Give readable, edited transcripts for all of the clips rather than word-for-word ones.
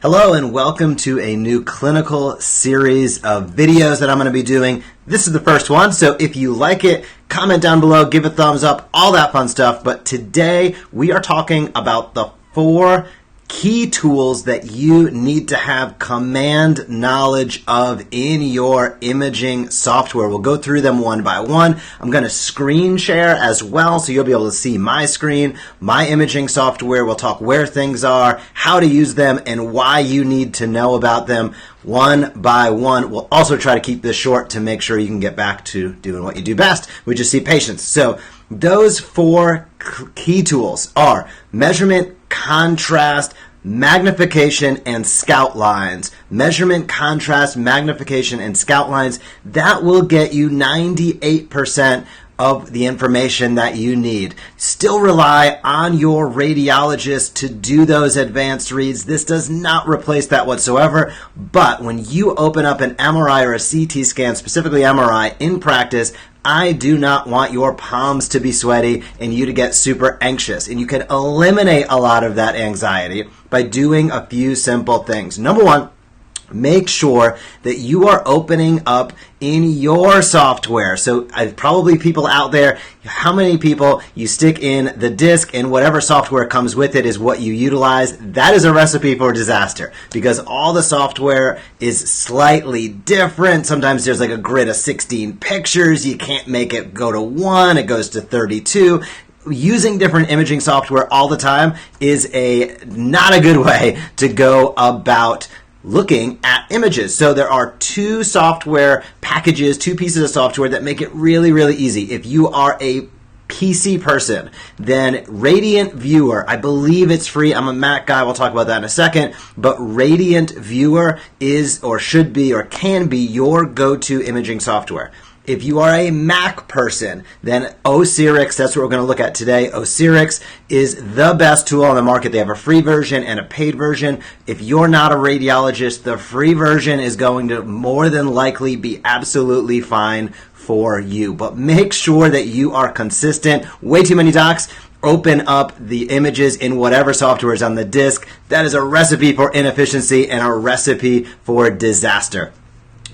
Hello and welcome to a new clinical series of videos that I'm going to be doing. This is the first one, so if you like it, comment down below, give a thumbs up, all that fun stuff. But today we are talking about the 4 key tools that you need to have command knowledge of in your imaging software. We'll go through them one by one. I'm going to screen share as well, so you'll be able to see my screen, my imaging software. We'll talk where things are, how to use them, and why you need to know about them one by one. We'll also try to keep this short to make sure you can get back to doing what you do best, which is see patients. So those 4 key tools are measurement, contrast, magnification, and scout lines. Measurement, contrast, magnification, and scout lines. That will get you 98% of the information that you need. Still rely on your radiologist to do those advanced reads. This does not replace that whatsoever, but when you open up an MRI or a CT scan, specifically MRI, in practice, I do not want your palms to be sweaty and you to get super anxious. And you can eliminate a lot of that anxiety by doing a few simple things. Number 1, make sure that you are opening up in your software. So probably people out there, how many people you stick in the disk and whatever software comes with it is what you utilize. That is a recipe for disaster because all the software is slightly different. Sometimes there's like a grid of 16 pictures. You can't make it go to 1. It goes to 32. Using different imaging software all the time is not a good way to go about looking at images. So there are 2 software packages, 2 pieces of software that make it really, really easy. If you are a PC person, then Radiant Viewer, I believe it's free. I'm a Mac guy. We'll talk about that in a second. But Radiant Viewer is or should be or can be your go-to imaging software. If you are a Mac person, then Osirix, that's what we're going to look at today. Osirix is the best tool on the market. They have a free version and a paid version. If you're not a radiologist, the free version is going to more than likely be absolutely fine for you. But make sure that you are consistent. Way too many docs open up the images in whatever software is on the disk. That is a recipe for inefficiency and a recipe for disaster.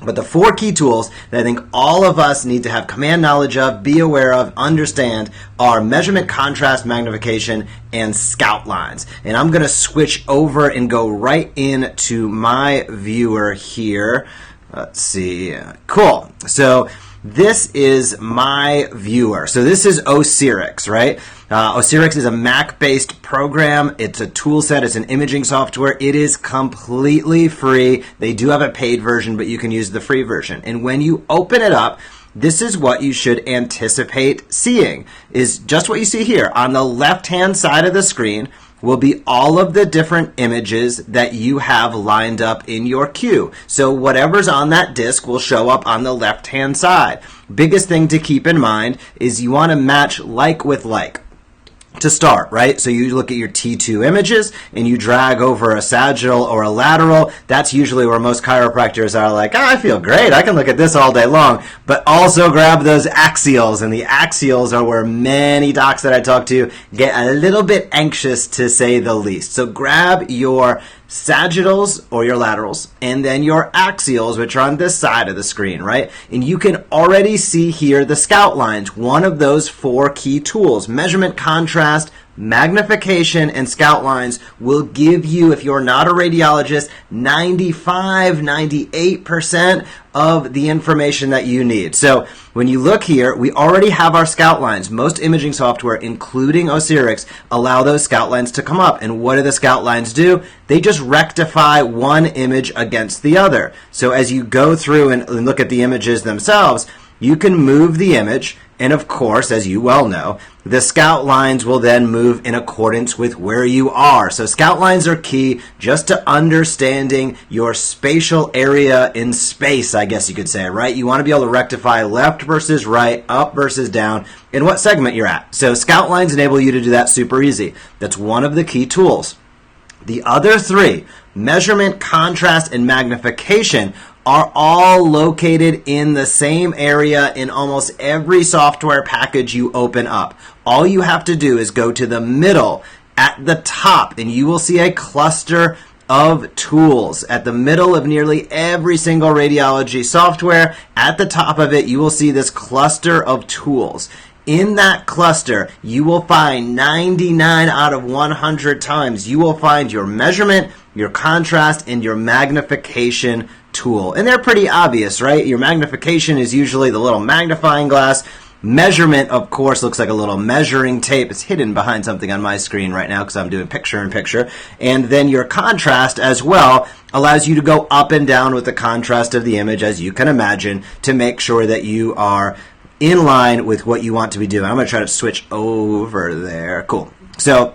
But the 4 key tools that I think all of us need to have command knowledge of, be aware of, understand are measurement, contrast, magnification, and scout lines. And I'm going to switch over and go right into my viewer here. Let's see. Cool. So this is my viewer. So this is Osirix, right? Osirix is a Mac-based program. It's a tool set. It's an imaging software. It is completely free. They do have a paid version, but you can use the free version. And when you open it up, this is what you should anticipate seeing, is just what you see here. On the left-hand side of the screen will be all of the different images that you have lined up in your queue. So whatever's on that disk will show up on the left-hand side. Biggest thing to keep in mind is you want to match like with like to start, right? So you look at your T2 images and you drag over a sagittal or a lateral. That's usually where most chiropractors are like, I feel great. I can look at this all day long. But also grab those axials, and the axials are where many docs that I talk to get a little bit anxious, to say the least. So grab your sagittals or your laterals, and then your axials, which are on this side of the screen, right? And you can already see here the scout lines, one of those 4 key tools. Measurement, contrast, magnification, and scout lines will give you, if you're not a radiologist, 95, 98% of the information that you need. So when you look here, we already have our scout lines. Most imaging software, including Osirix, allow those scout lines to come up. And what do the scout lines do? They just rectify one image against the other. So as you go through and look at the images themselves, you can move the image, and of course, as you well know, the scout lines will then move in accordance with where you are. So scout lines are key just to understanding your spatial area in space, I guess you could say, right? You want to be able to rectify left versus right, up versus down, in what segment you're at. So scout lines enable you to do that super easy. That's one of the key tools. The other 3, measurement, contrast, and magnification, are all located in the same area in almost every software package you open up. All you have to do is go to the middle at the top, and you will see a cluster of tools. At the middle of nearly every single radiology software, at the top of it, you will see this cluster of tools. In that cluster, you will find 99 out of 100 times, you will find your measurement, your contrast, and your magnification tool. And they're pretty obvious, right? Your magnification is usually the little magnifying glass. Measurement, of course, looks like a little measuring tape. It's hidden behind something on my screen right now because I'm doing picture-in-picture. And then your contrast as well allows you to go up and down with the contrast of the image, as you can imagine, to make sure that you are in line with what you want to be doing. I'm going to try to switch over there. Cool. So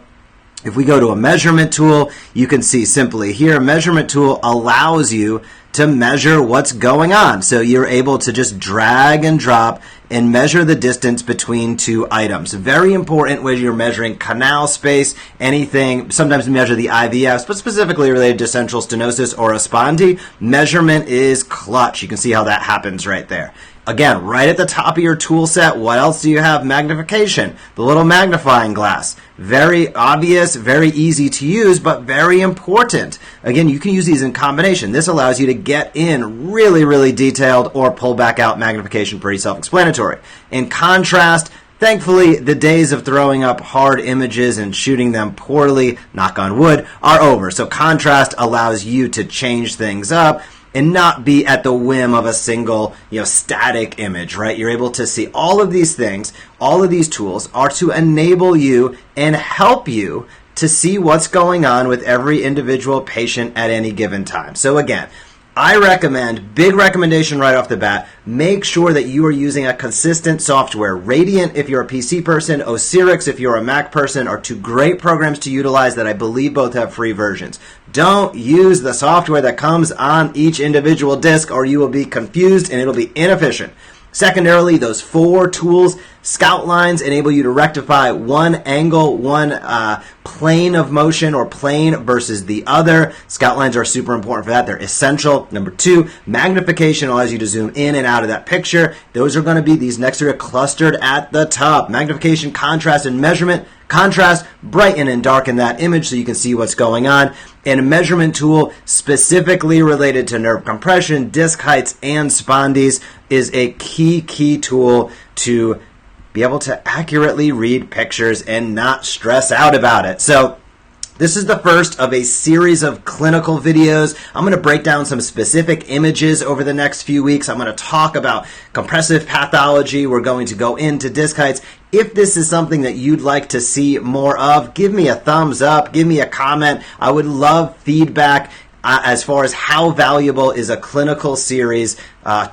if we go to a measurement tool, you can see simply here, a measurement tool allows you to measure what's going on. So you're able to just drag and drop and measure the distance between two items. Very important when you're measuring canal space, anything, sometimes we measure the IVFs, but specifically related to central stenosis or a spondy, measurement is clutch. You can see how that happens right there. Again, right at the top of your tool set, what else do you have? Magnification, the little magnifying glass. Very obvious, very easy to use, but very important. Again, you can use these in combination. This allows you to get in really, really detailed or pull back out magnification, pretty self-explanatory. In contrast, thankfully, the days of throwing up hard images and shooting them poorly, knock on wood, are over. So contrast allows you to change things up and not be at the whim of a single, static image, right? You're able to see all of these things, all of these tools are to enable you and help you to see what's going on with every individual patient at any given time. So again, I recommend, big recommendation right off the bat, make sure that you are using a consistent software. Radiant if you're a PC person, Osirix if you're a Mac person are two great programs to utilize that I believe both have free versions. Don't use the software that comes on each individual disk or you will be confused and it'll be inefficient. Secondarily, those 4 tools, scout lines, enable you to rectify one angle, one plane of motion or plane versus the other. Scout lines are super important for that. They're essential. Number 2, magnification allows you to zoom in and out of that picture. Those are going to be, these next are clustered at the top. Magnification, contrast, and measurement. Contrast, brighten and darken that image so you can see what's going on. And a measurement tool specifically related to nerve compression, disc heights, and spondies is a key tool to be able to accurately read pictures and not stress out about it. So this is the first of a series of clinical videos. I'm going to break down some specific images over the next few weeks. I'm going to talk about compressive pathology. We're going to go into disc heights. If this is something that you'd like to see more of, give me a thumbs up, give me a comment. I would love feedback as far as how valuable is a clinical series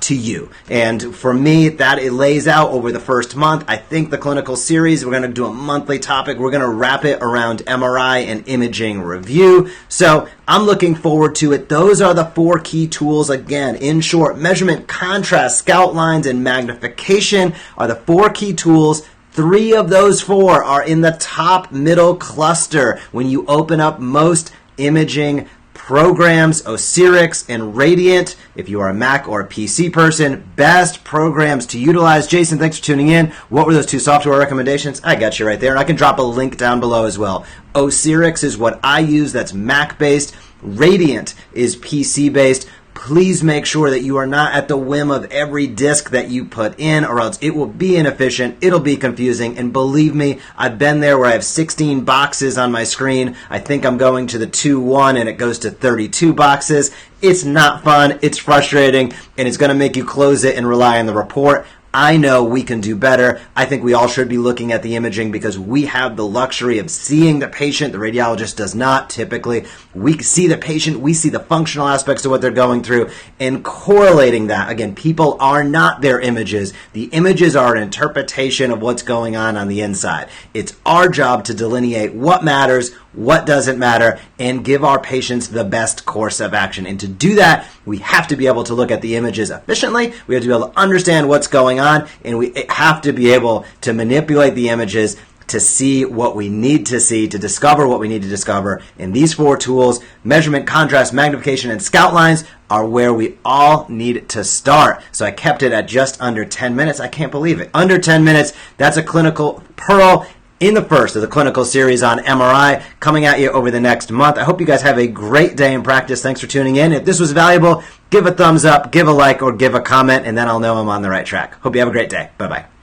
to you. And for me, that it lays out over the first month. I think the clinical series, we're going to do a monthly topic. We're going to wrap it around MRI and imaging review. So I'm looking forward to it. Those are the 4 key tools. Again, in short, measurement, contrast, scout lines, and magnification are the 4 key tools. 3 of those 4 are in the top middle cluster when you open up most imaging programs. Osirix and Radiant, if you are a Mac or a PC person, best programs to utilize. Jason, thanks for tuning in. What were those 2 software recommendations? I got you right there, and I can drop a link down below as well. Osirix is what I use, that's Mac-based. Radiant is PC-based. Please make sure that you are not at the whim of every disk that you put in, or else it will be inefficient, it'll be confusing, and believe me, I've been there where I have 16 boxes on my screen. I think I'm going to the 2-1 and it goes to 32 boxes. It's not fun, it's frustrating, and it's going to make you close it and rely on the report. I know we can do better. I think we all should be looking at the imaging because we have the luxury of seeing the patient. The radiologist does not typically. We see the patient, we see the functional aspects of what they're going through, and correlating that. Again, people are not their images. The images are an interpretation of what's going on the inside. It's our job to delineate what matters, what doesn't matter, and give our patients the best course of action. And to do that, we have to be able to look at the images efficiently. We have to be able to understand what's going on, and we have to be able to manipulate the images to see what we need to see, to discover what we need to discover. And these 4 tools, measurement, contrast, magnification, and scout lines, are where we all need to start. So I kept it at just under 10 minutes. I can't believe it. Under 10 minutes, that's a clinical pearl. in the first of the clinical series on MRI coming at you over the next month. I hope you guys have a great day in practice. Thanks for tuning in. If this was valuable, give a thumbs up, give a like, or give a comment, and then I'll know I'm on the right track. Hope you have a great day. Bye-bye.